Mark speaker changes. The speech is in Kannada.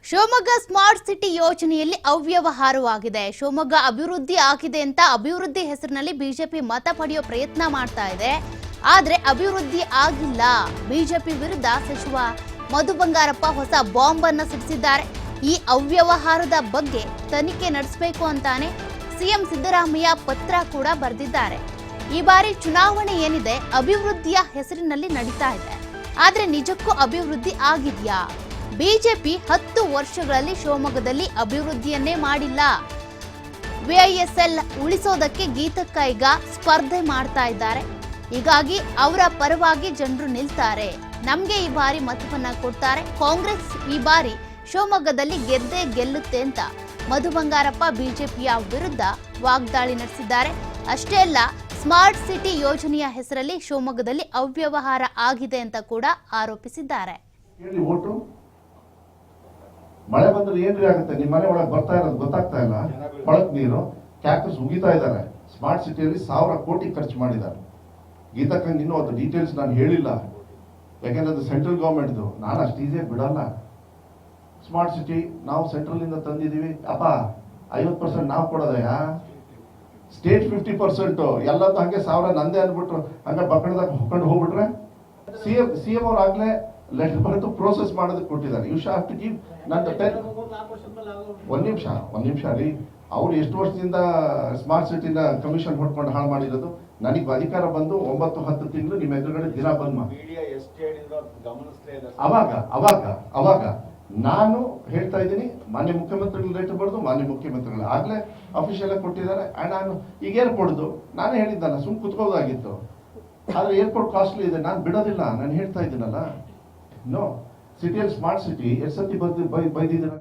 Speaker 1: ಶಿವಮೊಗ್ಗ ಸ್ಮಾರ್ಟ್ ಸಿಟಿ ಯೋಜನೆಯಲ್ಲಿ ಅವ್ಯವಹಾರವಾಗಿದೆ. ಶಿವಮೊಗ್ಗ ಅಭಿವೃದ್ಧಿ ಆಗಿದೆ ಅಂತ ಅಭಿವೃದ್ಧಿ ಹೆಸರಿನಲ್ಲಿ ಬಿಜೆಪಿ ಮತ ಪಡೆಯೋ ಪ್ರಯತ್ನ ಮಾಡ್ತಾ ಇದೆ. ಆದ್ರೆ ಅಭಿವೃದ್ಧಿ ಆಗಿಲ್ಲ. ಬಿಜೆಪಿ ವಿರುದ್ಧ ಸಚಿವ ಮಧು ಬಂಗಾರಪ್ಪ ಹೊಸ ಬಾಂಬ್ ಅನ್ನು ಸಿಡಿಸಿದ್ದಾರೆ. ಈ ಅವ್ಯವಹಾರದ ಬಗ್ಗೆ ತನಿಖೆ ನಡೆಸಬೇಕು ಅಂತಾನೆ ಸಿಎಂ ಸಿದ್ದರಾಮಯ್ಯ ಪತ್ರ ಕೂಡ ಬರೆದಿದ್ದಾರೆ. ಈ ಬಾರಿ ಚುನಾವಣೆ ಏನಿದೆ ಅಭಿವೃದ್ಧಿಯ ಹೆಸರಿನಲ್ಲಿ ನಡೀತಾ ಇದೆ. ಆದ್ರೆ ನಿಜಕ್ಕೂ ಅಭಿವೃದ್ಧಿ ಆಗಿದೆಯಾ? ಬಿಜೆಪಿ 10 ವರ್ಷಗಳಲ್ಲಿ ಶಿವಮೊಗ್ಗದಲ್ಲಿ ಅಭಿವೃದ್ಧಿಯನ್ನೇ ಮಾಡಿಲ್ಲ. ವಿಐಎಸ್ಎಲ್ ಉಳಿಸೋದಕ್ಕೆ ಗೀತಕ್ಕ ಈಗ ಸ್ಪರ್ಧೆ ಮಾಡ್ತಾ ಇದ್ದಾರೆ. ಹೀಗಾಗಿ ಅವರ ಪರವಾಗಿ ಜನರು ನಿಲ್ತಾರೆ. ನಮ್ಗೆ ಈ ಬಾರಿ ಮತವನ್ನ ಕೊಡ್ತಾರೆ. ಕಾಂಗ್ರೆಸ್ ಈ ಬಾರಿ ಶಿವಮೊಗ್ಗದಲ್ಲಿ ಗೆದ್ದೇ ಗೆಲ್ಲುತ್ತೆ ಅಂತ ಮಧು ಬಂಗಾರಪ್ಪ ಬಿಜೆಪಿಯ ವಿರುದ್ಧ ವಾಗ್ದಾಳಿ ನಡೆಸಿದ್ದಾರೆ. ಅಷ್ಟೇ ಅಲ್ಲ, ಸ್ಮಾರ್ಟ್ ಸಿಟಿ ಯೋಜನೆಯ ಹೆಸರಲ್ಲಿ ಶಿವಮೊಗ್ಗದಲ್ಲಿ ಅವ್ಯವಹಾರ ಆಗಿದೆ ಅಂತ ಕೂಡ ಆರೋಪಿಸಿದ್ದಾರೆ.
Speaker 2: ಮಳೆ ಬಂದ್ರೆ ಏನ್ರಿ ಆಗುತ್ತೆ? ನಿಮ್ಮ ಮನೆ ಒಳಗೆ ಬರ್ತಾ ಇರೋದು ಗೊತ್ತಾಗ್ತಾ ಇಲ್ಲ. ಕೊಳಕ್ ನೀರು ಕ್ಯಾಕ್ಟಸ್ ಉಗಿತಾ ಇದ್ದಾರೆ. ಸ್ಮಾರ್ಟ್ ಸಿಟಿಯಲ್ಲಿ 1000 ಕೋಟಿ ಖರ್ಚು ಮಾಡಿದ್ದಾರೆ. ಗೀತಕ್ಕಂಗೆ ಇನ್ನೂ ಅದು ಡೀಟೇಲ್ಸ್ ನಾನು ಹೇಳಿಲ್ಲ, ಯಾಕೆಂದ್ರೆ ಅದು ಸೆಂಟ್ರಲ್ ಗವರ್ಮೆಂಟ್ದು. ನಾನು ಅಷ್ಟು ಈಸಿಯಾಗಿ ಬಿಡಲ್ಲ. ಸ್ಮಾರ್ಟ್ ಸಿಟಿ ನಾವು ಸೆಂಟ್ರಲ್ ಇಂದ ತಂದಿದೀವಿ. ಅಪ್ಪ 50% ನಾವು ಕೊಡೋದಯ್ಯ, ಸ್ಟೇಟ್ 50%. ಎಲ್ಲದೂ ಹಂಗೆ 1000 ನಂದೇ ಅಂದ್ಬಿಟ್ರು ಹಂಗೆ ಬಕ್ಕಣದಾಗ ಹೊಕ್ಕೊಂಡು ಹೋಗ್ಬಿಟ್ರೆ ಸಿಎಂ ಅವ್ರು ಆಗ್ಲೇ ಲೆಟರ್ ಬರೆದು ಪ್ರೋಸೆಸ್ ಮಾಡೋದಕ್ಕೆ ಕೊಟ್ಟಿದ್ದಾರೆ. ಯು ಶಾವ್ ಟು ಗಿವ್ ನಂದು 10. ಒಂದ್ ನಿಮಿಷ ರೀ. ಅವ್ರು ಎಷ್ಟು ವರ್ಷದಿಂದ ಸ್ಮಾರ್ಟ್ ಸಿಟಿನ ಕಮಿಷನ್ ಹೊಡ್ಕೊಂಡು ಹಾಳು ಮಾಡಿರೋದು. ನನಗೆ ಅಧಿಕಾರ ಬಂದು 9-10 ತಿಂಗಳು ನಿಮ್ಮ ಎದುರುಗಡೆ ದಿನ ಬಂದ್ ಮಾಡಿ ಅವಾಗ ನಾನು ಹೇಳ್ತಾ ಇದ್ದೀನಿ. ಮಾನ್ಯ ಮುಖ್ಯಮಂತ್ರಿಗಳು ಲೆಟರ್ ಬರೆದು ಮಾನ್ಯ ಮುಖ್ಯಮಂತ್ರಿಗಳು ಆಗ್ಲೇ ಅಫಿಷಿಯಲ್ ಆಗಿ ಕೊಟ್ಟಿದ್ದಾರೆ. ನಾನು ಈಗ ಏರ್ಪೋರ್ಟ್ದು ನಾನೇ ಹೇಳಿದ್ದಲ್ಲ, ಸುಮ್ ಕುತ್ಕೋದಾಗಿತ್ತು. ಆದ್ರೆ ಏರ್ಪೋರ್ಟ್ ಕಾಸ್ಟ್ಲಿ ಇದೆ, ನಾನು ಬಿಡೋದಿಲ್ಲ. ನಾನು ಹೇಳ್ತಾ ಇದ್ದೀನಲ್ಲ, ನೋ ಸಿಟಿಯಲ್ಲಿ ಸ್ಮಾರ್ಟ್ ಸಿಟಿ ಎಷ್ಟು ಸತಿ ಬೈದಿದ್ದೀರ?